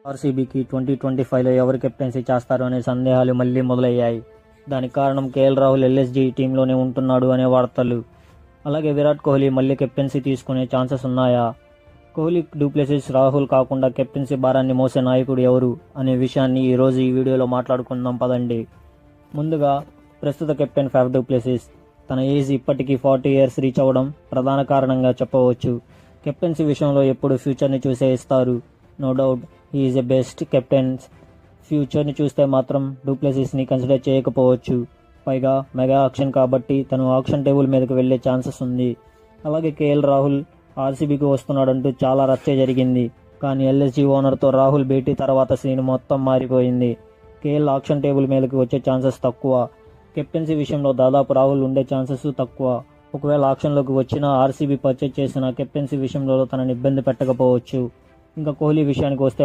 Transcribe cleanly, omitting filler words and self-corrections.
ఆర్సీబీకి 2025లో ఎవరు కెప్టెన్సీ చేస్తారు అనే సందేహాలు మళ్లీ మొదలయ్యాయి. దానికి కారణం కేఎల్ రాహుల్ ఎల్ఎస్జీ టీంలోనే ఉంటున్నాడు అనే వార్తలు. అలాగే విరాట్ కోహ్లీ మళ్లీ కెప్టెన్సీ తీసుకునే ఛాన్సెస్ ఉన్నాయా? కోహ్లీ, డూప్లెసిస్, రాహుల్ కాకుండా కెప్టెన్సీ భారాన్ని మోసే నాయకుడు ఎవరు అనే విషయాన్ని ఈరోజు ఈ వీడియోలో మాట్లాడుకుందాం పదండి. ముందుగా ప్రస్తుత కెప్టెన్ ఫాఫ్ డూప్లెసిస్. తన ఏజ్ ఇప్పటికీ 40 years రీచ్ అవ్వడం ప్రధాన కారణంగా చెప్పవచ్చు. కెప్టెన్సీ విషయంలో ఎప్పుడు ఫ్యూచర్ని చూసే ఇస్తారు. No doubt he is a best captain. ఫ్యూచర్ని చూస్తే మాత్రం డూప్లెసిస్ని కన్సిడర్ చేయకపోవచ్చు. పైగా మెగా ఆక్షన్ కాబట్టి తను ఆక్షన్ టేబుల్ మీదకి వెళ్లే ఛాన్సెస్ ఉంది. అలాగే కేఎల్ రాహుల్ ఆర్సీబీకి వస్తున్నాడంటూ చాలా రచ్చ జరిగింది. కానీ ఎల్ఎస్జీ ఓనర్తో రాహుల్ భేటీ తర్వాత సీన్ మొత్తం మారిపోయింది. కేఎల్ ఆక్షన్ టేబుల్ మీదకి వచ్చే ఛాన్సెస్ తక్కువ. కెప్టెన్సీ విషయంలో దాదాపు రాహుల్ ఉండే ఛాన్సెస్ తక్కువ. ఒకవేళ ఆక్షన్లోకి వచ్చినా ఆర్సీబీ పర్చేజ్ చేసిన కెప్టెన్సీ విషయంలో తనని ఇబ్బంది పెట్టకపోవచ్చు. ఇంకా కోహ్లీ విషయానికి వస్తే